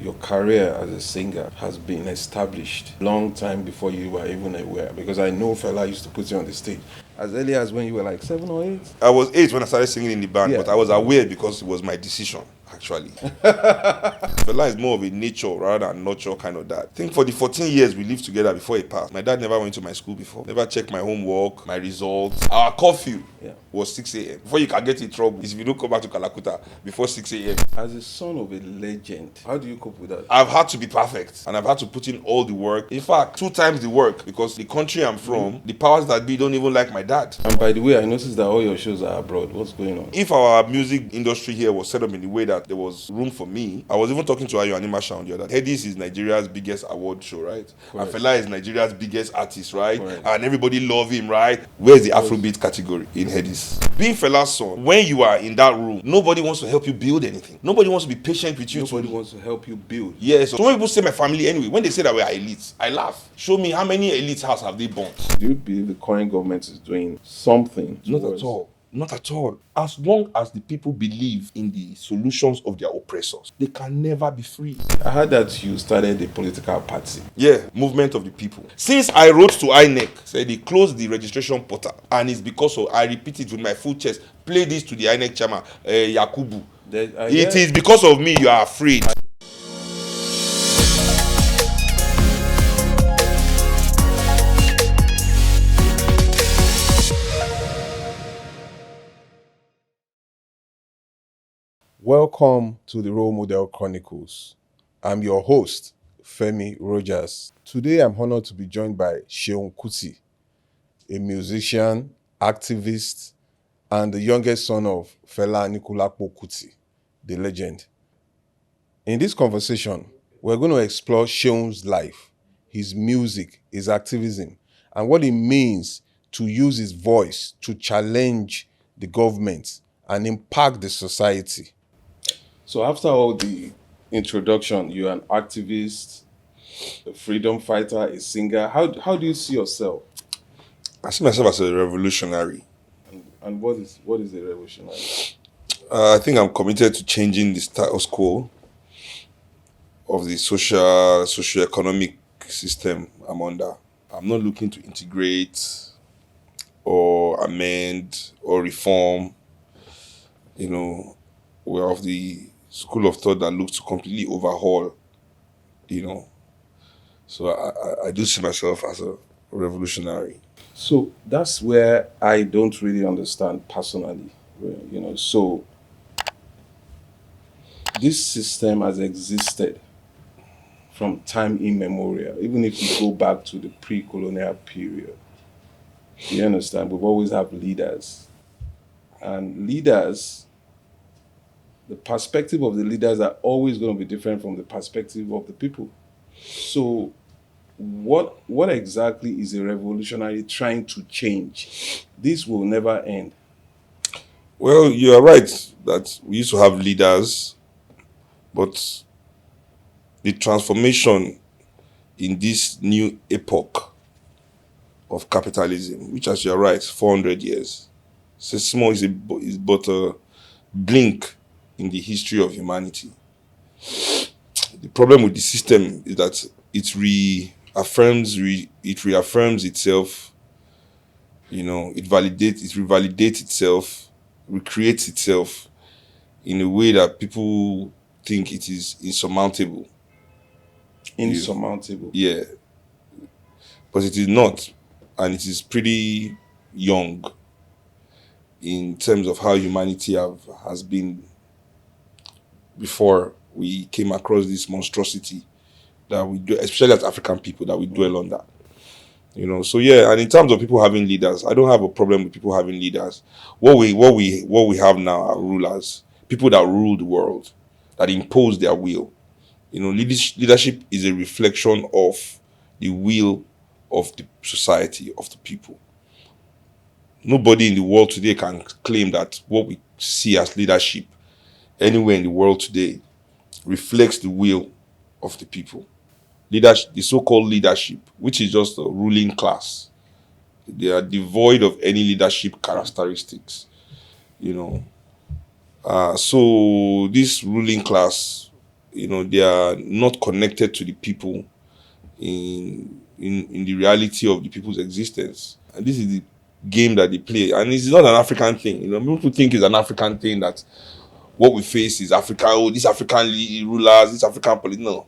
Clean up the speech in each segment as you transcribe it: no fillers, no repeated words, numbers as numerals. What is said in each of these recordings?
your career as a singer has been established long time before you were even aware? Because I know Fela used to put you on the stage as early as when you were like 7 or 8. I was 8 when I started singing in the band, Yeah. but I was aware because it was my decision, actually. Fela is more of a nature rather than nurture kind of dad. I think for the 14 years we lived together before he passed, my dad never went to my school before, never checked my homework, my results. Our curfew was 6 a.m. Before you can get in trouble is if you don't come back to Kalakuta before 6 a.m. As a son of a legend, how do you cope with that? I've had to be perfect and I've had to put in all the work. In fact, 2 times the work because the country I'm from, the powers that be don't even like my dad. And by the way, I noticed that all your shows are abroad. What's going on? If our music industry here was set up in the way that there was room for me, I was even talking to Ayo Animasha on the other day. This is Nigeria's biggest award show, right? Correct. And Fela is Nigeria's biggest artist, right? Correct. And everybody love him, right? Where's the Afrobeat category in Hedis? Being Fela's son, when you are in that room, nobody wants to help you build anything. Nobody wants to be patient with you. Nobody wants to help you build. Yes. So when people say my family anyway, when they say that we are elites, I laugh. Show me how many elite house have they burnt? Do you believe the current government is doing something? Not at all. Not at all. As long as the people believe in the solutions of their oppressors, they can never be free. I heard that you started a political party. Yeah, movement of the people. Since I wrote to INEC, said they closed the registration portal, and it's because of, I repeat it with my full chest, play this to the INEC chairman, Yakubu. It is because of me you are afraid. Welcome to the Role Model Chronicles. I'm your host, Femi Rogers. Today I'm honored to be joined by Seun Kuti, a musician, activist, and the youngest son of Fela Anikulapo Kuti, the legend. In this conversation, we're going to explore Seun's life, his music, his activism, and what it means to use his voice to challenge the government and impact the society. So after all the introduction, you're an activist, a freedom fighter, a singer. How do you see yourself? I see myself as a revolutionary. And what is a revolutionary? I think I'm committed to changing the status quo of the socio-economic system I'm under. I'm not looking to integrate or amend or reform. We're of the school of thought that looks to completely overhaul, So I do see myself as a revolutionary. So that's where I don't really understand personally, So this system has existed from time immemorial, even if you go back to the pre-colonial period. You understand? We've always had leaders. And leaders, the perspective of the leaders are always going to be different from the perspective of the people. So what exactly is a revolutionary trying to change? This will never end. Well, you are right that we used to have leaders, but the transformation in this new epoch of capitalism, which, as you are right, 400 years, it's but a blink in the history of humanity. The problem with the system is that it reaffirms itself. It revalidates itself, recreates itself in a way that people think it is insurmountable. Insurmountable. Yeah, but it is not, and it is pretty young in terms of how humanity has been before we came across this monstrosity that we do, especially as African people, that we dwell on that. So yeah, and in terms of people having leaders, I don't have a problem with people having leaders. What we have now are rulers, people that rule the world, that impose their will. Leadership is a reflection of the will of the society, of the people. Nobody in the world today can claim that what we see as leadership anywhere in the world today reflects the will of the people. Leadership, the so-called leadership, which is just a ruling class, they are devoid of any leadership characteristics. So this ruling class they are not connected to the people in the reality of the people's existence. And this is the game that they play. And it's not an African thing. People think it's an African thing that what we face is Africa. Oh, these African rulers, these African politics. No.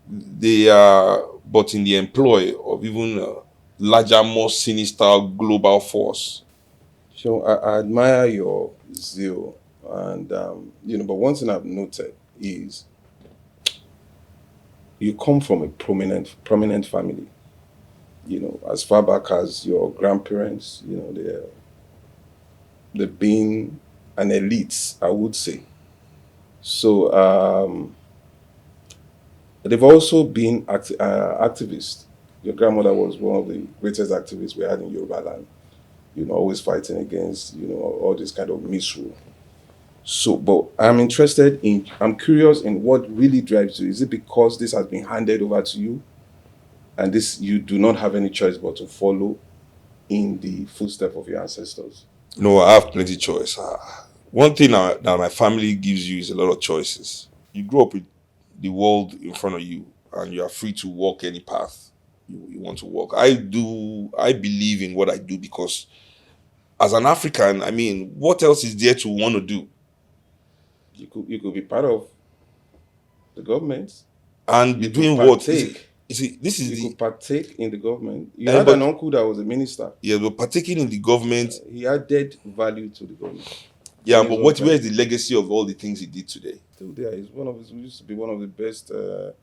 They are but in the employ of even larger, more sinister global force. So I admire your zeal, and but one thing I've noted is you come from a prominent family. As far back as your grandparents, they've been an elite, I would say. So they've also been activists. Your grandmother was one of the greatest activists we had in Yoruba land. Always fighting against all this kind of misrule. So, but I'm curious in what really drives you. Is it because this has been handed over to you, and this you do not have any choice but to follow in the footsteps of your ancestors? No, I have plenty choice. One thing that my family gives you is a lot of choices. You grow up with the world in front of you, and you are free to walk any path you want to walk. I believe in what I do because as an African, what else is there to want to do? You could be part of the government. And You between could what? partake. You could partake in the government. You had an uncle that was a minister. Yeah, but partaking in the government. He added value to the government. Yeah, but where is the legacy of all the things he did today? Still there. He used to be one of the best.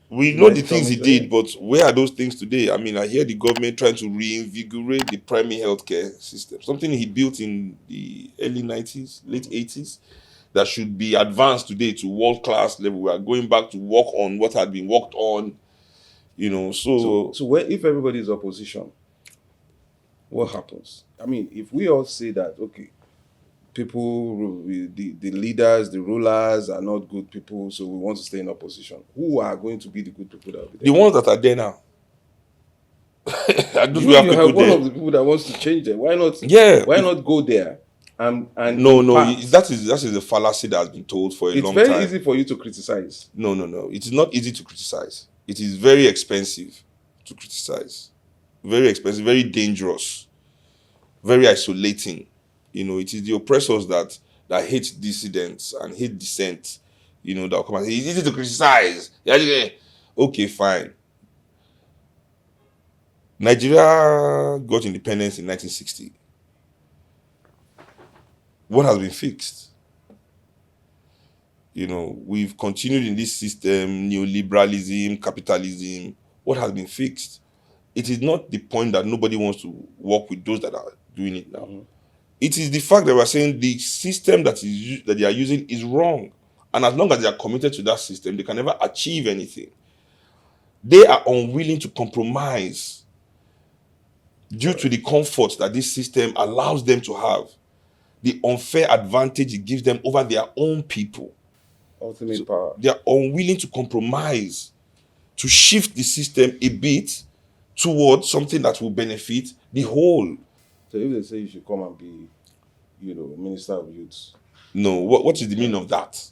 We know the things he did, but where are those things today? I hear the government trying to reinvigorate the primary healthcare system. Something he built in the early 90s, late 80s, that should be advanced today to world-class level. We are going back to work on what had been worked on, So if everybody is opposition, what happens? If we all say that, okay, people, the leaders, the rulers are not good people, so we want to stay in opposition. Who are going to be the good people that will be there? The ones that are there now. You have one of the people that wants to change them. Why not? Yeah. Why not go there? And no, that is a fallacy that has been told for a long time. It's very easy for you to criticize. No. It is not easy to criticize. It is very expensive to criticize. Very expensive, very dangerous, very isolating. It is the oppressors that hate dissidents and hate dissent. That will come and say, it's easy to criticize. Okay, fine. Nigeria got independence in 1960. What has been fixed? We've continued in this system, neoliberalism, capitalism. What has been fixed? It is not the point that nobody wants to work with those that are doing it now. Mm-hmm. It is the fact that we're saying the system that they are using is wrong. And as long as they are committed to that system, they can never achieve anything. They are unwilling to compromise due to the comfort that this system allows them to have. The unfair advantage it gives them over their own people. Ultimate power. They are unwilling to compromise, to shift the system a bit towards something that will benefit the whole. So if they say you should come and be, Minister of Youth. No, what is the meaning of that?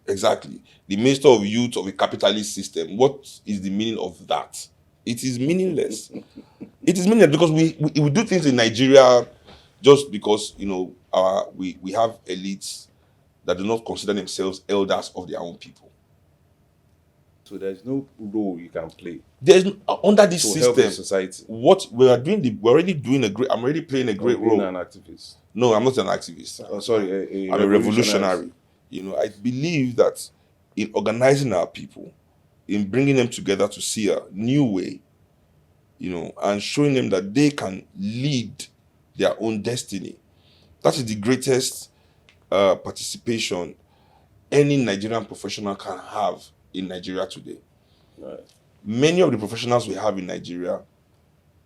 Exactly. The Minister of Youth of a capitalist system, what is the meaning of that? It is meaningless. It is meaningless because we do things in Nigeria just because, we have elites that do not consider themselves elders of their own people. So there's no role you can play. There's under this system. Help society. What we are doing, we're already doing I'm already playing a great role. An activist. No, I'm not an activist. Oh, sorry, I'm a revolutionary. I believe that in organizing our people, in bringing them together to see a new way, and showing them that they can lead their own destiny. That is the greatest participation any Nigerian professional can have in Nigeria today. Right. Many of the professionals we have in Nigeria,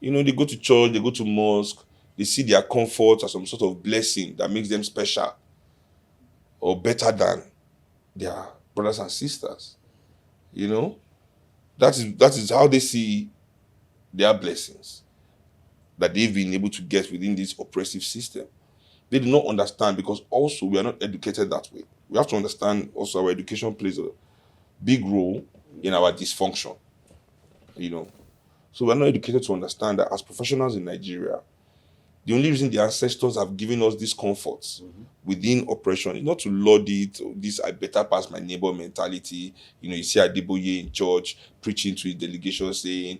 they go to church, they go to mosque, they see their comfort as some sort of blessing that makes them special or better than their brothers and sisters. That is how they see their blessings that they've been able to get within this oppressive system. They do not understand because also we are not educated that way. We have to understand also our education plays big role in our dysfunction, you know. So we're not educated to understand that as professionals in Nigeria, the only reason the ancestors have given us these comforts within oppression is not to laud it, or this I better pass my neighbor mentality. You know, you see Adeboye in church preaching to his delegation saying,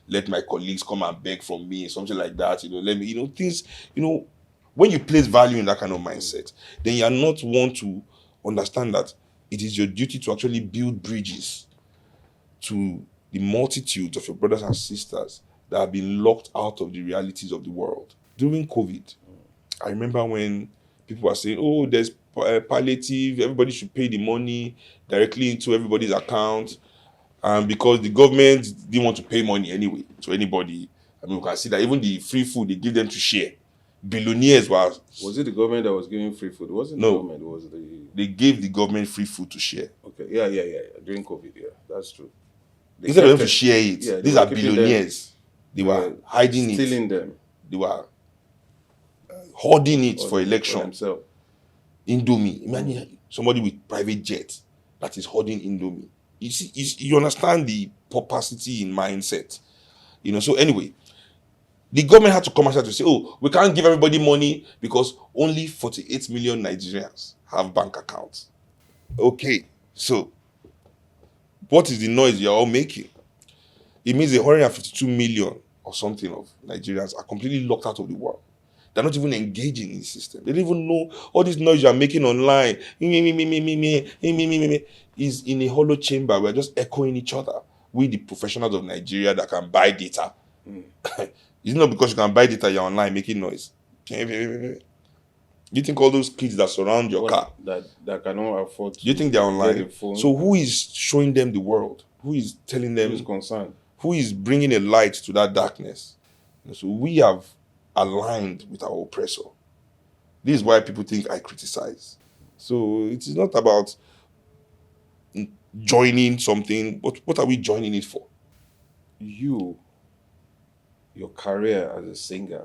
let my colleagues come and beg from me, something like that. You know, let me, you know, things, you know, when you place value in that kind of mindset, then you are not one to understand that it is your duty to actually build bridges to the multitudes of your brothers and sisters that have been locked out of the realities of the world. During COVID, I remember when people were saying, oh, there's palliative, everybody should pay the money directly into everybody's account. And because the government didn't want to pay money anyway to anybody, I mean, we can see that even the free food they give them to share. Billionaires were... Was it the government that was giving free food? It wasn't the government, it was the... They gave the government free food to share. Okay, yeah. During COVID, yeah, that's true. Instead of them to share it, these are billionaires. They were hiding it. Stealing them. They were hoarding it for election. Indomie. Imagine somebody with private jet that is hoarding Indomie. You see, you understand the pauperity in mindset. You know, so anyway, the government had to come out to say, oh, we can't give everybody money because only 48 million Nigerians have bank accounts. Okay, so what is the noise you're all making? It means 152 million or something of Nigerians are completely locked out of the world. They're not even engaging in the system. They don't even know all this noise you're making online. Is in a hollow chamber. We're just echoing each other. We, the professionals of Nigeria that can buy data. It's not because you can buy data, you're online making noise. You think all those kids that surround your car that cannot afford to, do you think they're online? So who is showing them the world? Who is telling them? Who's concerned? Who is bringing a light to that darkness? And so we have aligned with our oppressor. This is why people think I criticize. So it is not about joining something, but what are we joining it for? Your career as a singer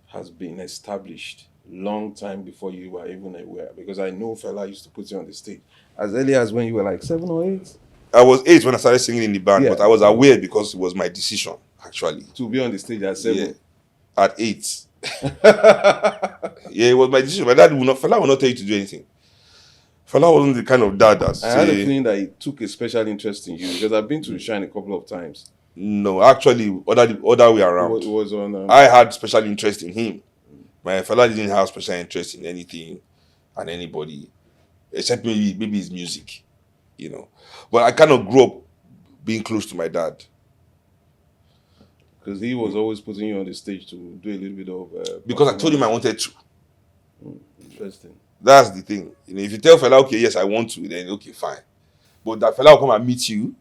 has been established long time before you were even aware, because I know Fela used to put you on the stage as early as when you were like 7 or 8. I was 8 when I started singing in the band, but I was aware because it was my decision actually to be on the stage at 7. Yeah, at 8. Yeah, it was my decision. My dad Fela will not tell you to do anything. Fela wasn't the kind of dad that I had a feeling that he took a special interest in you, because I've been to the Shrine a couple of times. No, actually, other way around. It was on. I had special interest in him. My Fela didn't have special interest in anything and anybody, except maybe his music, you know. But I kind of grew up being close to my dad. Because he was always putting you on the stage to do a little bit of... because I told him I wanted to. Interesting. That's the thing. You know, if you tell Fela, okay, yes, I want to, then okay, fine. But that Fela will come and meet you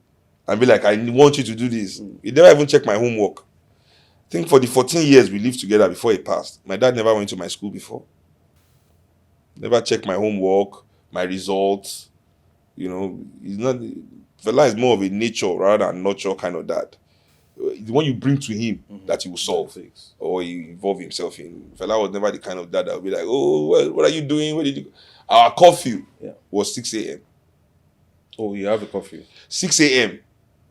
and be like, I want you to do this. He never even checked my homework. I think for the 14 years we lived together before he passed, my dad never went to my school before. Never checked my homework, my results. You know, he's not... Fela is more of a nature rather than nurture kind of dad. The one you bring to him that he will solve or he involve himself in. Fela was never the kind of dad that would be like, oh, what are you doing? Where did you go? Our curfew was 6 a.m. Oh, you have a curfew? 6 a.m.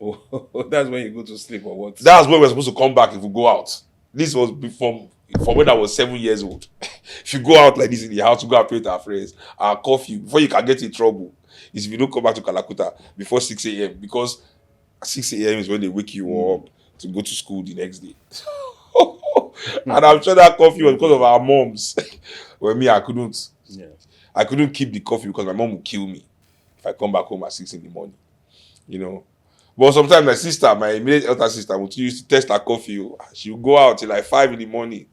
Oh, that's when you go to sleep or what? That's when we're supposed to come back if we go out. This was from when I was 7 years old. If you go out like this in the house, you go out with our friends. Our curfew, before you can get in trouble, is if you don't come back to Kalakuta before 6 a.m. because 6 a.m. is when they wake you up to go to school the next day. And I'm sure that curfew was because of our moms. Well, me, I couldn't. Yeah. I couldn't keep the curfew because my mom would kill me if I come back home at 6 in the morning. You know. But sometimes my sister, my immediate elder sister, would used to test her curfew. She would go out till like 5 in the morning.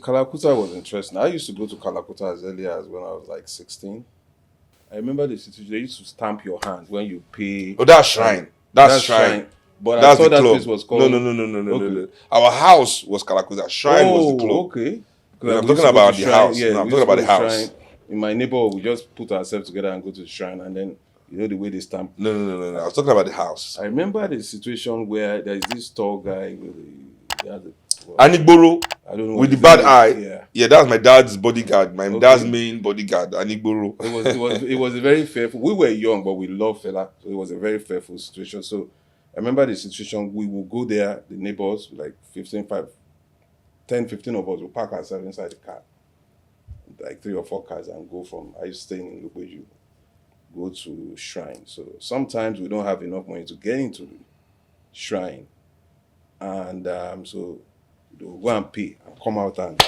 Kalakuta was interesting. I used to go to Kalakuta as early as when I was like 16. I remember the situation. They used to stamp your hand when you pay. Oh, that's shrine. That's shrine. But that's I thought that club. place was called... No. Our house was Kalakuta. Shrine was the club. Okay. I'm talking about the house. Yeah, I'm talking about the house. Shrine. In my neighborhood, we just put ourselves together and go to the shrine, and then, you know, the way they stamp. No. I was talking about the house. I remember the situation where there's this tall guy with Anigboro I don't know with what the his bad name eye. is. Yeah. Yeah, that's my dad's bodyguard. My dad's Okay. main bodyguard, Anigboro. It was a very fearful. We were young, but we loved Fela. So it was a very fearful situation. So I remember the situation. We will go there, the neighbors, like 10, 15 of us will park ourselves inside the car, like 3 or 4 cars, and go from. I used to stay in Lubeju, go to shrine. So sometimes we don't have enough money to get into the shrine, and so we'll go and pay and come out and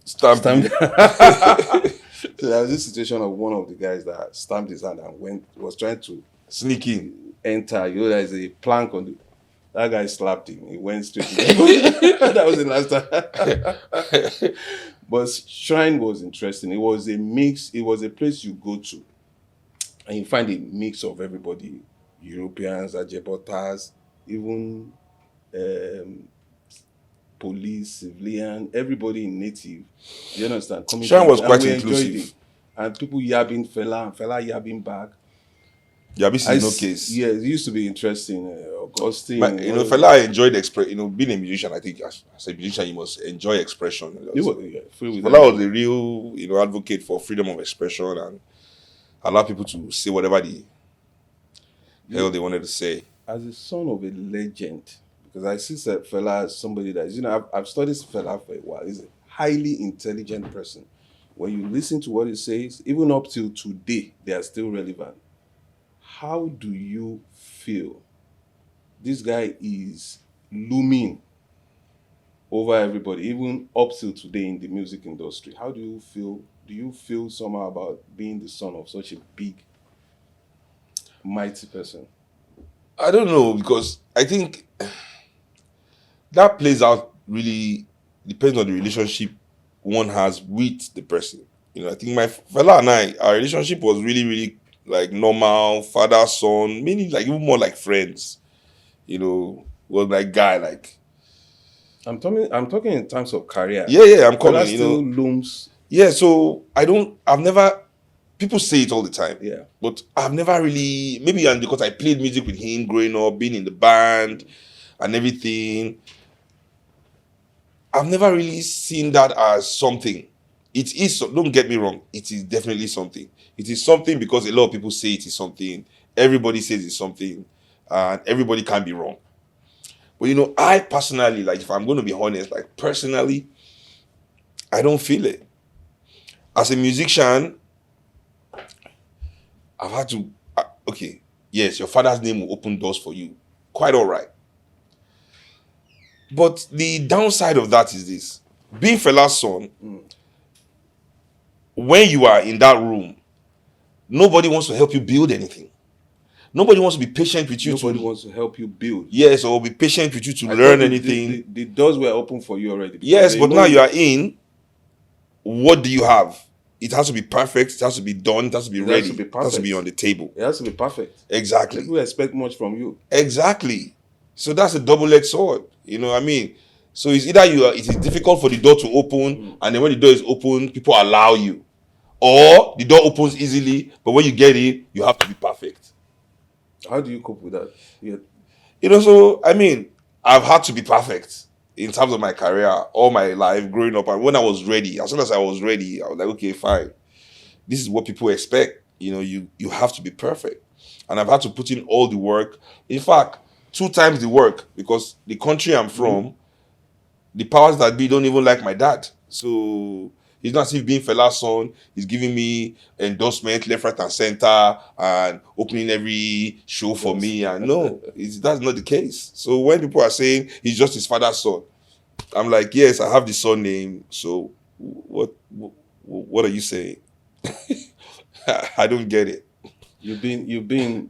Stamp stamp. you. So there was this situation of one of the guys that stamped his hand and was trying to Sneak in. enter. There's a plank on the. That guy slapped him. He went straight to the That was the last time. But Shrine was interesting. It was a mix. It was a place you go to, and you find a mix of everybody: Europeans, Ajebotas, even um, police, civilian, everybody in native. You understand? Coming Shrine was and quite we enjoyed inclusive. it. And people yabbing Fela and Fela yabbing back. Yeah, this is no case. Yeah, it used to be interesting. Augustine. Fela, I enjoyed being a musician. I think as a musician, you must enjoy expression. Free with Fela was a real, advocate for freedom of expression and allow people to say whatever the hell they wanted to say. As a son of a legend, because I see Fela as somebody that is, I've studied Fela for a while. He's a highly intelligent person. When you listen to what he says, even up till today, they are still relevant. How do you feel? This guy is looming over everybody, even up till today in the music industry. How do you feel? Do you feel somehow about being the son of such a big, mighty person? I don't know, because I think that plays out really depends on the relationship one has with the person. I think my Fela and I, our relationship was really, really like normal, father, son, meaning like even more like friends. Was like guy, like. I'm talking in terms of career. Yeah, I'm Fela coming, still looms. Yeah, so I've never, people say it all the time. Yeah. But I've never really, maybe because I played music with him growing up, being in the band and everything, I've never really seen that as something. It is, don't get me wrong, it is definitely something. It is something because a lot of people say it is something. Everybody says it's something, and everybody can be wrong. But I personally, like, if I'm going to be honest, like, personally, I don't feel it. As a musician, I've had to, okay, yes, your father's name will open doors for you. Quite all right. But the downside of that is this. Being Fela's son, when you are in that room, nobody wants to help you build anything. Nobody wants to be patient with you. Nobody wants to help you build. Yes, or be patient with you to learn anything. The doors were open for you already. Yes, but now you are in. What do you have? It has to be perfect. It has to be done. It has to be ready. It has to be on the table. It has to be perfect. Exactly. People expect much from you. Exactly. So that's a double-edged sword. You know what I mean? So it's either it is difficult for the door to open, and then when the door is open, people allow you. Or the door opens easily, but when you get in, you have to be perfect. How do you cope with that? Yeah. So, I mean, I've had to be perfect in terms of my career, all my life, growing up. And when I was ready, as soon as I was ready, I was like, okay, fine. This is what people expect. You have to be perfect. And I've had to put in all the work. In fact, 2 times the work, because the country I'm from, the powers that be don't even like my dad. So it's not as if being Fela's son is giving me endorsement left, right, and center and opening every show for me. And no, that's not the case. So when people are saying he's just his father's son, I'm like, yes, I have the son name. So what are you saying? I don't get it. You've been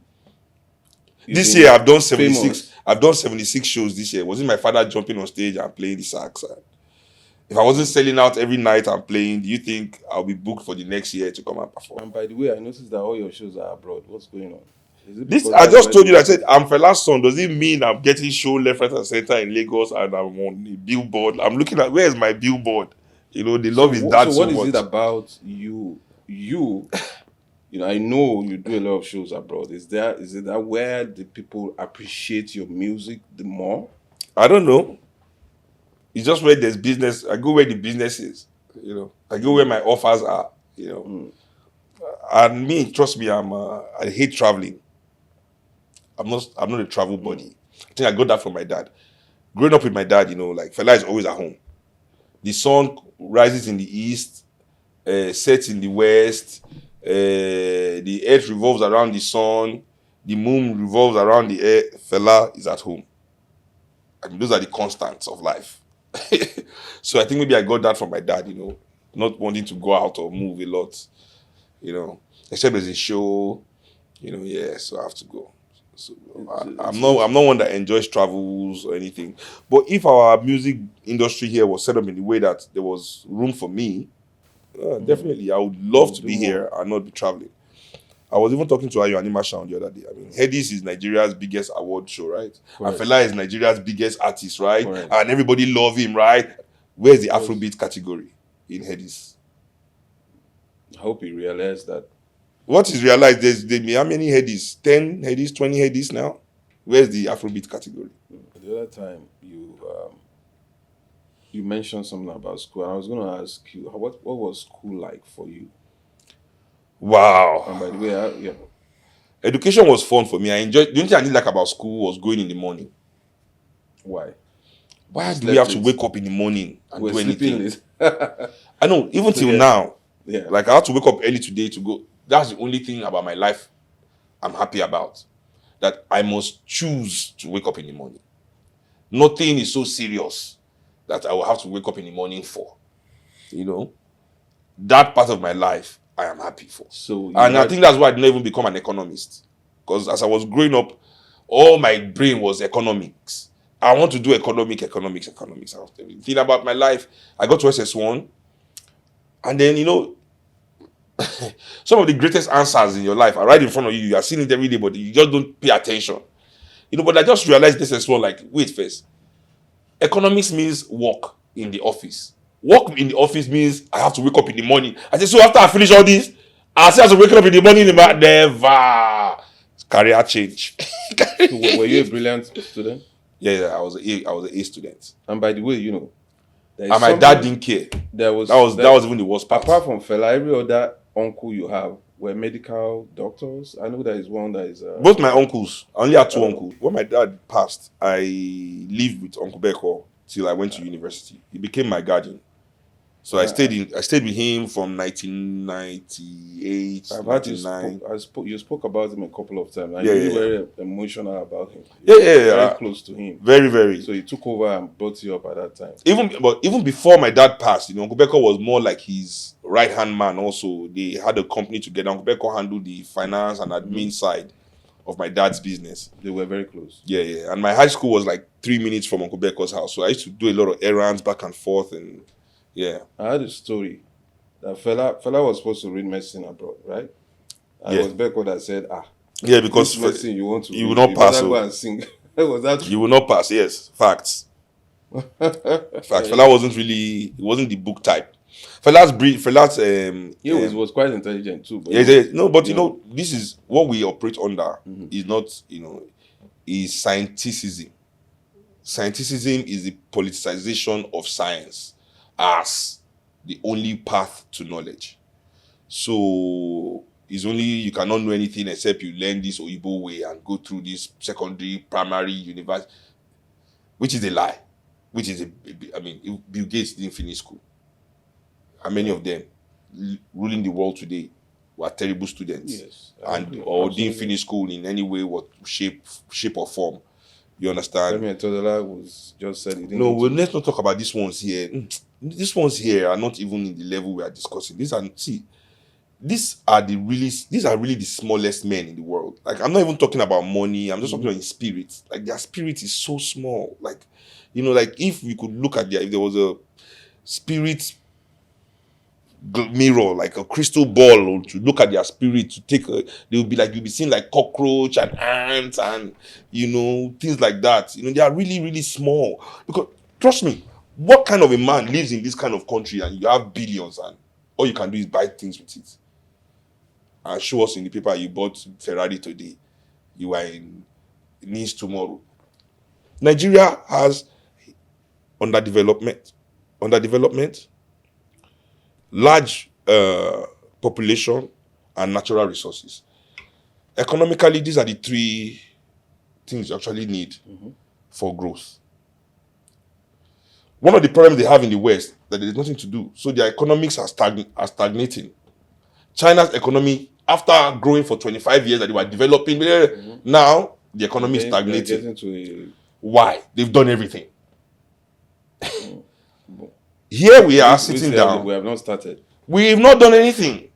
this year I've done 76. Famous. I've done 76 shows this year. Wasn't my father jumping on stage and playing the sax? If I wasn't selling out every night I'm playing, do you think I'll be booked for the next year to come and perform? And by the way, I noticed that all your shows are abroad. What's going on? I just told you, I said I'm Fela's son. Does it mean I'm getting show left, right, and center in Lagos and I'm on a billboard? I'm looking at where is my billboard? They love his dad so much. So what is it about you? I know you do a lot of shows abroad. Is it that where the people appreciate your music the more? I don't know. It's just where there's business. I go where the business is. I go where my offers are. And me, trust me, I hate traveling. I'm not a travel buddy. I think I got that from my dad. Growing up with my dad, like Fela is always at home. The sun rises in the east, sets in the west. The earth revolves around the sun. The moon revolves around the earth. Fela is at home. I mean, those are the constants of life. So I think maybe I got that from my dad. Not wanting to go out or move a lot. Except there's a show. Yeah, so I have to go. So I'm not one that enjoys travels or anything. But if our music industry here was set up in the way that there was room for me, definitely I would love to be here and not be traveling. I was even talking to Ayo Animashaun the other day. I mean, Hedis is Nigeria's biggest award show, right? Correct. And Fela is Nigeria's biggest artist, right? Correct. And everybody love him, right? Where's the Afrobeat category in Hedis? I hope you realize that. What is realized? How many Hedis? 10 Hedis, 20 Hedis now? Where's the Afrobeat category? The other time you mentioned something about school, and I was going to ask you, what was school like for you? Wow. And by the way, Education was fun for me. I enjoyed. The only thing I didn't like about school was going in the morning. Why? Why do we have to wake up in the morning and do anything? I know, even till now. Yeah. Like I had to wake up early today to go. That's the only thing about my life I'm happy about. That I must choose to wake up in the morning. Nothing is so serious that I will have to wake up in the morning for. That part of my life I am happy for. I think that's why I didn't even become an economist. Because as I was growing up, all my brain was economics. I want to do economics. I was thinking about my life. I got to SS1. And then, some of the greatest answers in your life are right in front of you. You are seeing it every day, but you just don't pay attention. But I just realized this as well, like, wait first. Economics means work in the office. Work in the office means I have to wake up in the morning. I said, so after I finish all this, I say I have to wake up in the morning. Never. Career change. So were you a brilliant student? Yeah, I was an A student. And by the way, and my dad didn't care. That was even the worst part. Apart from Fela, every other uncle you have were medical doctors. I know there is one that is. Both my uncles. I only had two uncles. When my dad passed, I lived with Uncle Beko till I went to university. He became my guardian. So I stayed with him from 1998. I've heard you spoke about him a couple of times. And you're very emotional about him. Very close to him. Very, very. So he took over and brought you up at that time. Even before my dad passed, Uncle Beko was more like his right hand man. Also, they had a company together. Uncle Beko handled the finance and admin side of my dad's business. They were very close. Yeah. And my high school was like 3 minutes from Uncle Beko's house. So I used to do a lot of errands back and forth and. Yeah, I had a story that Fela was supposed to read medicine abroad, right? And it was Beko that said, yeah, because medicine you want to you will not pass. Go and sing. Was that true? You will not pass. Yes, facts. Fela wasn't the book type. Fela's he was quite intelligent too. But this is what we operate under. Is not is scienticism. Scienticism is the politicization of science as the only path to knowledge. So it's only you cannot know anything except you learn this Oyibo way and go through this secondary, primary, university, which is a lie. Bill Gates didn't finish school. How many of them ruling the world today were terrible students? Yes, or didn't finish school in any way, what shape or form. You understand? Femi was just said he didn't. No, let's not talk about these ones here. These ones here are not even in the level we are discussing. These are really the smallest men in the world. Like, I'm not even talking about money. I'm just talking about in spirit. Like, their spirit is so small. Like, like if we could look at if there was a spirit mirror, like a crystal ball, to look at their spirit, to take you'll be seeing like cockroach and ants and things like that. They are really, really small. Because trust me, what kind of a man lives in this kind of country and you have billions and all you can do is buy things with it and show us in the paper you bought Ferrari today, you are in Nice tomorrow. Nigeria has underdevelopment, large population, and natural resources. Economically, these are the three things you actually need for growth. One of the problems they have in the West that there is nothing to do. So their economics are stagnating. China's economy, after growing for 25 years that they were developing, now the economy is stagnating. Why? They've done everything. Here we are sitting down. We have not started. We've not done anything.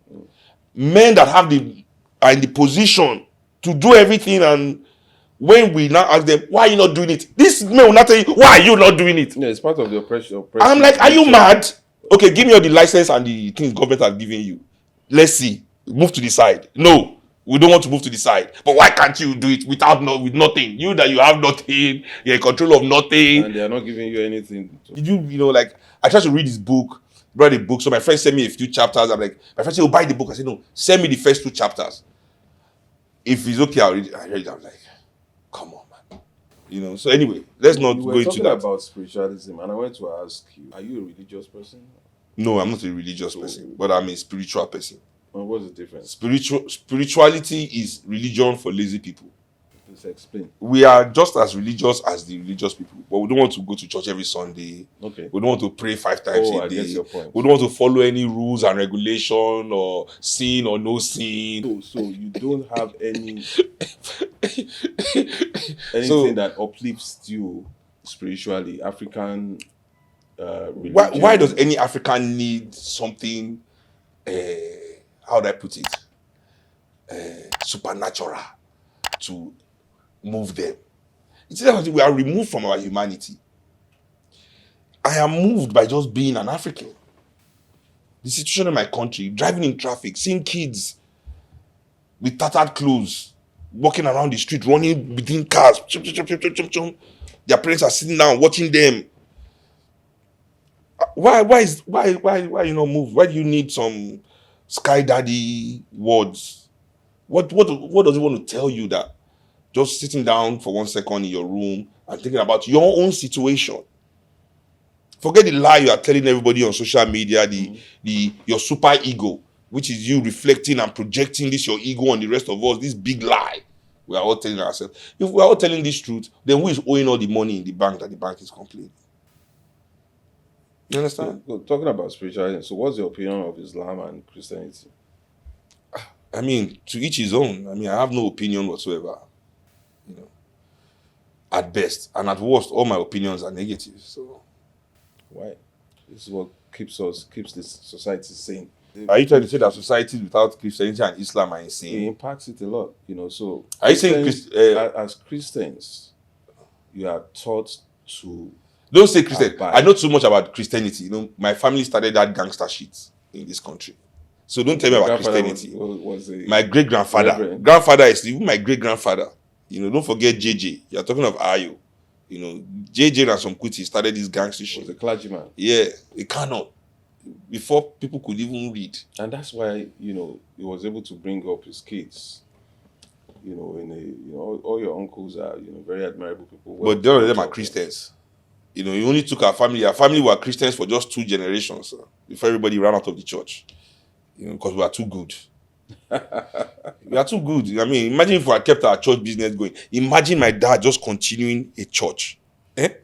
Men that are in the position to do everything, and when we now ask them, why are you not doing it? This men will not tell you, why are you not doing it? Yeah, it's part of the oppression. I'm like, are you mad? Okay, give me all the license and the things government have given you. Let's see. Move to the side. No, we don't want to move to the side. But why can't you do it with nothing? You that you have nothing, you're in control of nothing. And they are not giving you anything. Did you like, I tried to read this book, brought a book. So my friend sent me a few chapters. I'm like, my friend said, oh, buy the book. I said, no, send me the first 2 chapters. If it's okay, I'll read it. I read it. I'm like, come on, man. So anyway, let's not go into that. We were talking about spiritualism, and I wanted to ask you, are you a religious person? No, I'm not a religious person, but I'm a spiritual person. And what's the difference? Spirituality is religion for lazy people. Please explain. We are just as religious as the religious people, but we don't want to go to church every Sunday. Okay. We don't want to pray 5 times a day. I get your point. We don't want to follow any rules and regulation or sin or no sin. So you don't have anything that uplifts you spiritually, African religion. Why does any African need something, how do I put it, supernatural to move them? It's that we are removed from our humanity. I am moved by just being an African. The situation in my country, driving in traffic, seeing kids with tattered clothes, walking around the street, running between cars. Their parents are sitting down watching them. Why you not move? Why do you need some sky daddy words? What does it want to tell you that just sitting down for 1 second in your room and thinking about your own situation? Forget the lie you are telling everybody on social media, your super ego, which is you reflecting and projecting this your ego on the rest of us, this big lie we are all telling ourselves. If we are all telling this truth, then who is owing all the money in the bank that the bank is complaining? You understand? So, talking about spirituality, so what's your opinion of Islam and Christianity? I mean, to each his own. I mean, I have no opinion whatsoever. At best. And at worst, all my opinions are negative. So why? This is what keeps this society sane. Are you trying to say that societies without Christianity and Islam are insane? It impacts it a lot, So are you saying as Christians, you are taught to don't say Christian. I know too much about Christianity. My family started that gangster shit in this country. So don't tell me about Christianity. My grandfather is even my great-grandfather. Don't forget JJ. You're talking of Ayo. JJ and Seun Kuti started this gangster shit. Was a clergyman. Yeah, he cannot. Before people could even read. And that's why, he was able to bring up his kids. All your uncles are, very admirable people. But none of them are Christians. He only took our family. Our family were Christians for just 2 generations before everybody ran out of the church. Because we are too good. We are too good. I mean, imagine if we had kept our church business going. Imagine my dad just continuing a church.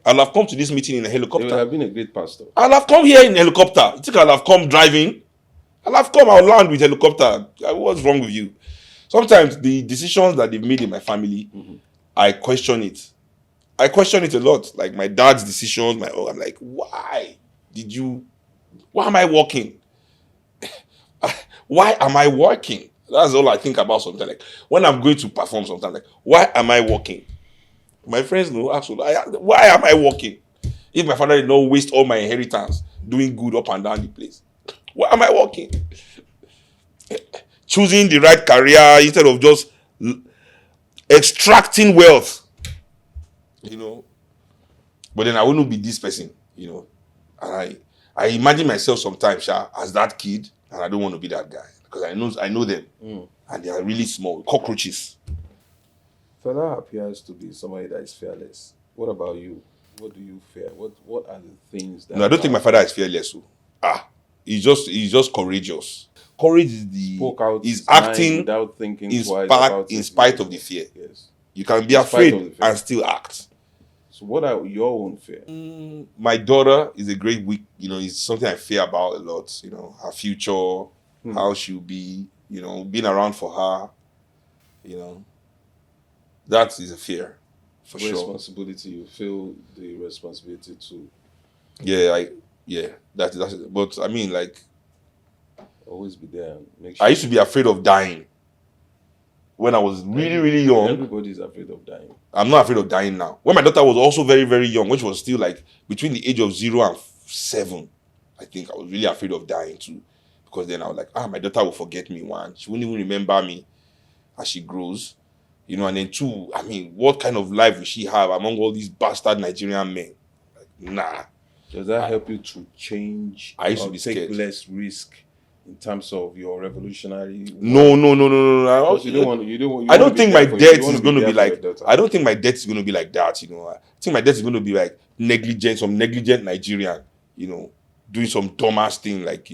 I'll have come to this meeting in a helicopter. He would have been a great pastor. I'll have come here in a helicopter. You think I'll have come driving? I'll land with helicopter. What's wrong with you? Sometimes the decisions that they've made in my family, I question it. I question it a lot. Like my dad's decisions, I'm like, why am I working? Why am I working? That's all I think about sometimes. Like when I'm going to perform sometimes, like, why am I working? My friends know, actually, why am I working? If my father did not waste all my inheritance doing good up and down the place, why am I working? Choosing the right career instead of just extracting wealth. But then I wouldn't be this person, And I imagine myself sometimes as that kid, and I don't want to be that guy because I know them, and they are really small, cockroaches. Fela appears to be somebody that is fearless. What about you? What do you fear? What are the things that? No, I don't think my father is fearless. So. He's just courageous. Courage spoke out is his mind acting without thinking in twice spite about in it. spite of the fear. Yes. You can be In spite of the afraid fear. and still act. So, what are your own fear? My daughter is a great week. Is something I fear about a lot. Her future, how she'll be. Being around for her. That is a fear, for sure. Responsibility. You feel the responsibility to That's it. But I mean, like, always be there and make sure. I used to be afraid of dying when I was really, really young. Everybody's afraid of dying. I'm not afraid of dying now. When my daughter was also very, very young, which was still like between the age of 0 and 7, I think I was really afraid of dying too. Because then I was like, my daughter will forget me, one. She won't even remember me as she grows. And then 2, I mean, what kind of life will she have among all these bastard Nigerian men? Like, nah. Does that help you to change? I used to or be take scared. less risk in terms of your revolutionary. No. I don't think my death is going to be like. I don't think my death is going to be like that. I think my death is going to be like some negligent Nigerian. Doing some dumbass thing like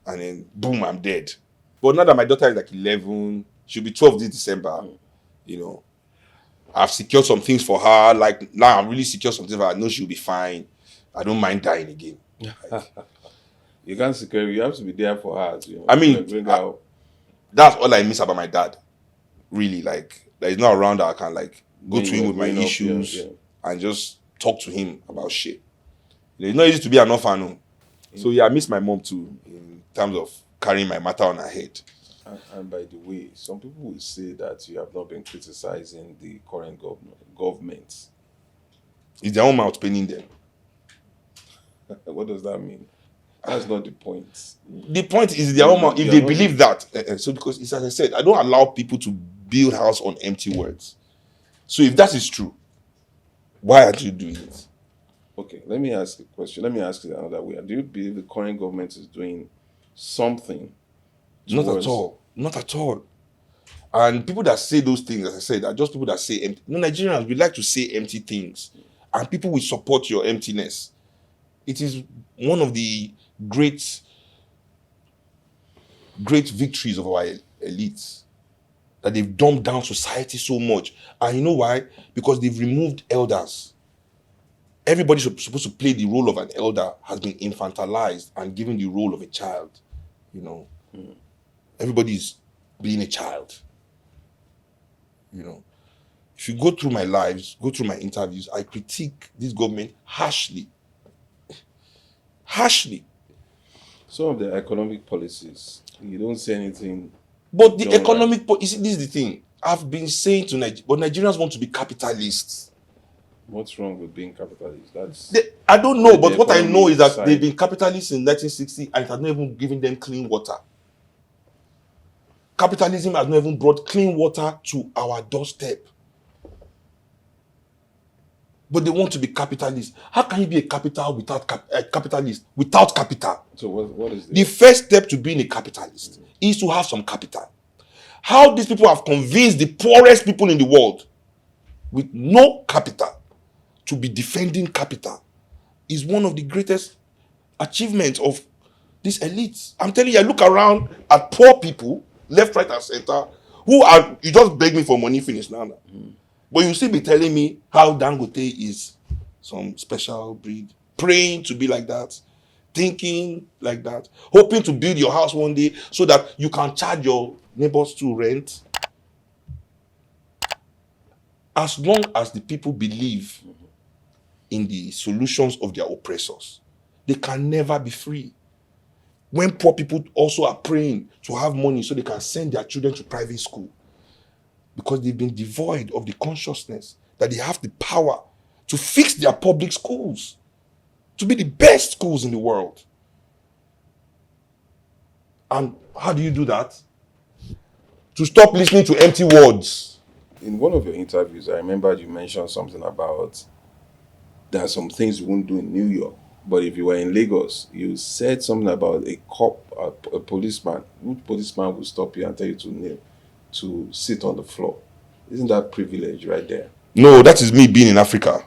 and then boom, I'm dead. But now that my daughter is like 11, she'll be 12 this December. I've secured some things for her. Like now, I'm really secured some things for her. I know she'll be fine. I don't mind dying again. You can't secure. You have to be there for her. I mean, that's all I miss about my dad. Really, like that he's not around that I can like go to him with my issues and just talk to him about shit. It's not easy to be an orphan. So I miss my mom too in terms of carrying my matter on her head. And by the way, some people will say that you have not been criticizing the current government. It's their own mouth paining them. What does that mean? That's not the point. The point is their own mouth. If they believe that, so because it's as I said, I don't allow people to build house on empty words. So if that is true, why aren't you doing it? Okay, let me ask a question. Let me ask it another way. Do you believe the current government is doing something? Not at all. Not at all. And people that say those things, as I said, are just people that say empty. Nigerians, we like to say empty things. And people will support your emptiness. It is one of the great victories of our elites. That they've dumbed down society so much. And you know why? Because they've removed elders. Everybody supposed to play the role of an elder has been infantilized and given the role of a child. Everybody's being a child. If you go through my lives, go through my interviews, I critique this government harshly. Harshly. Some of the economic policies, you don't say anything. But the economic policy, this is the thing. I've been saying to but Nigerians want to be capitalists. What's wrong with being capitalist? I don't know, but what I know is that they've been capitalists in 1960 and it has not even given them clean water. Capitalism has not even brought clean water to our doorstep. But they want to be capitalists. How can you be a capitalist without capital? So what is the first step to being a capitalist is to have some capital. How these people have convinced the poorest people in the world with no capital to be defending capital is one of the greatest achievements of these elites. I'm telling you, I look around at poor people, left, right, and center, you just beg me for money, finish now. But you still be telling me how Dangote is some special breed, praying to be like that, thinking like that, hoping to build your house one day so that you can charge your neighbors to rent. As long as the people believe in the solutions of their oppressors, they can never be free. When poor people also are praying to have money so they can send their children to private school, because they've been devoid of the consciousness that they have the power to fix their public schools, to be the best schools in the world. And how do you do that? To stop listening to empty words. In one of your interviews, I remember you mentioned something about there are some things you won't do in New York. But if you were in Lagos, you said something about a cop, a policeman. Which policeman will stop you and tell you to kneel, to sit on the floor? Isn't that privilege right there? No, that is me being in Africa.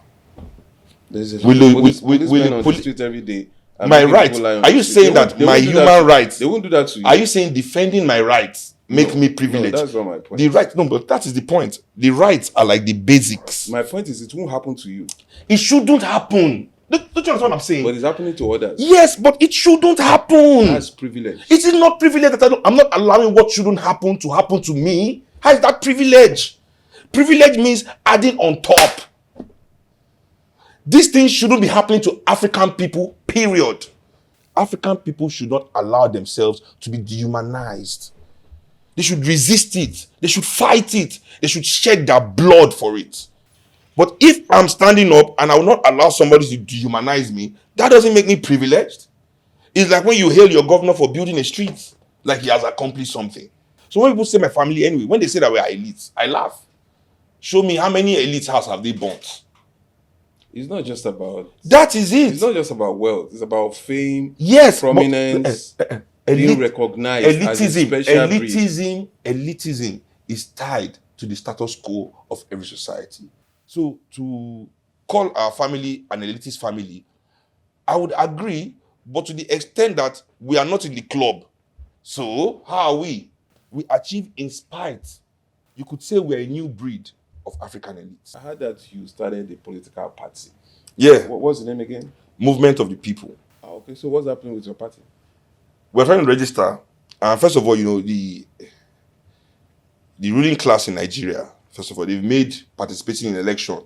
There's a Will policemen on the poli- street every day. and my making right? people lie on Are the you street. saying that my won't do human rights? They won't do that to you. Are you saying defending my rights make me privileged? No, that's not my point. The right, no, but that is the point. The rights are like the basics. My point is, it won't happen to you, It shouldn't happen. Don't you understand what I'm saying? but it's happening to others. Yes, but it shouldn't happen. That's privilege. It is not privilege that I'm not allowing what shouldn't happen to me. How is that privilege? Privilege means adding on top. These things shouldn't be happening to African people, period. African people should not allow themselves to be dehumanized. They should resist it. They should fight it. They should shed their blood for it. But if I'm standing up and I will not allow somebody to dehumanize me, that doesn't make me privileged. It's like when you hail your governor for building a street, like he has accomplished something. So when people say my family, anyway, when they say that we are elites, I laugh. Show me how many elite houses have they burnt. It's not just about. That is it. It's not just about wealth. It's about fame, Yes, prominence, being recognized as a special breed. elitism is tied to the status quo of every society. So to call our family an elitist family, I would agree, but to the extent that we are not in the club. So how are we? We achieve in spite. You could say we're a new breed of African elites. I heard that you started a political party. Yeah, What's the name again? movement of the people. Okay, so what's happening with your party? We're trying to register. First of all, the ruling class in Nigeria, first of all, they've made participating in election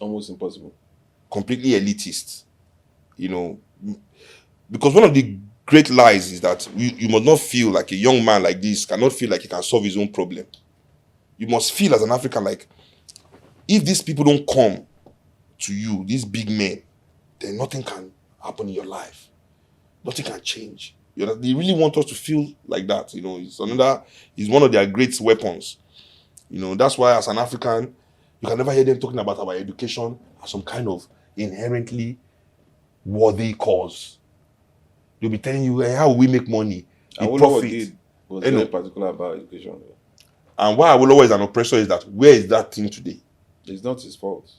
Almost impossible. completely elitist. Because one of the great lies is that you must not feel like a young man like this cannot feel like he can solve his own problem. You must feel as an African like, if these people don't come to you, these big men, then nothing can happen in your life. Nothing can change. They really want us to feel like that. It's one of their great weapons. That's why as an African, you can never hear them talking about our education as some kind of inherently worthy cause. They'll be telling you, hey, how will we make money? The profit. Was very particular about education. And why Awolowo is an oppressor is that where is that thing today? It's not his fault.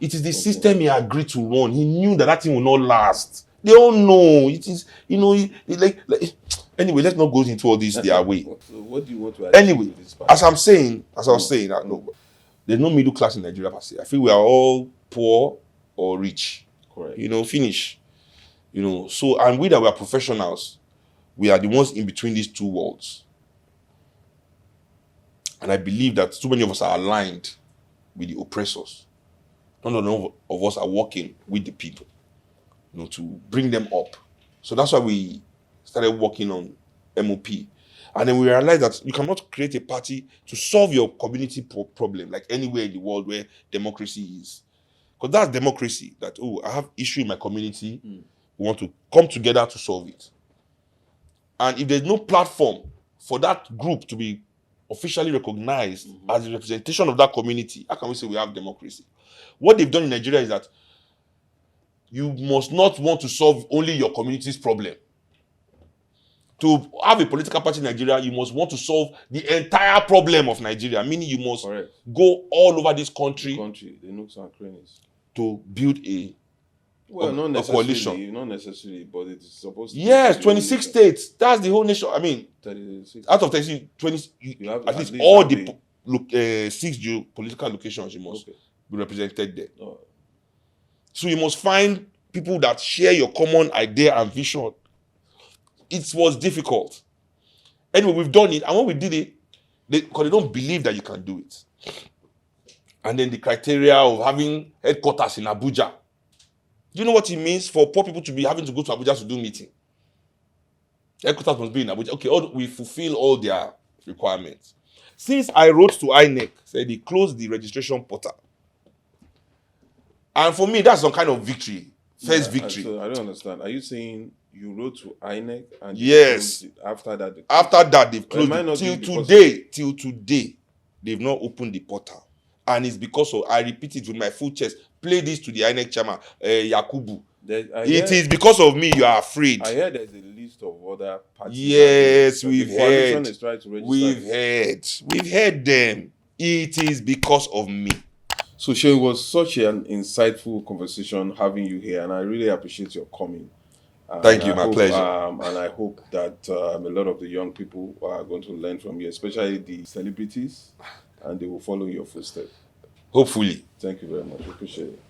It is the system he agreed to run. He knew that thing will not last. They all know. It is, anyway, let's not go into all this their way. So what do you want to achieve Anyway, with this party? as I was saying, there's no middle class in Nigeria per se. I feel we are all poor or rich. Correct. Finish. So, and we that we are professionals, we are the ones in between these two worlds. And I believe that too many of us are aligned with the oppressors. None of us are working with the people, to bring them up. So that's why we started working on MOP. And then we realized that you cannot create a party to solve your community problem, like anywhere in the world where democracy is. Because that's democracy, that, I have issue in my community, we want to come together to solve it. And if there's no platform for that group to be officially recognized as a representation of that community, how can we say we have democracy? What they've done in Nigeria is that you must not want to solve only your community's problem. To have a political party in Nigeria, you must want to solve the entire problem of Nigeria, meaning you must go all over this country, the nooks and crannies, to build a coalition. Not necessarily, but it is supposed to be. Yes, 26 states. That's the whole nation. 36. Out of 36, 20, You have at least all the 6 geopolitical locations you must be represented there. Oh. So you must find people that share your common idea and vision. It was difficult. Anyway, we've done it. And when we did it, because they don't believe that you can do it. And then the criteria of having headquarters in Abuja. Do you know what it means for poor people to be having to go to Abuja to do meeting? Headquarters must be in Abuja. Okay, we fulfill all their requirements. Since I wrote to INEC, said they closed the registration portal. And for me, that's some kind of victory. First victory. So I don't understand. Are you saying you wrote to INEC and yes, after that? After that, they've closed it. Till today, they've not opened the portal. And it's because of, I repeat it with my full chest, play this to the INEC chairman, Yakubu. It is because of me you are afraid. I heard there's a list of other parties. Yes, we've heard. We've heard them. It is because of me. So, Seun, it was such an insightful conversation having you here, and I really appreciate your coming. Thank you, my pleasure. And I hope that a lot of the young people are going to learn from you, especially the celebrities, and they will follow your footsteps. Hopefully. Thank you very much. Appreciate it.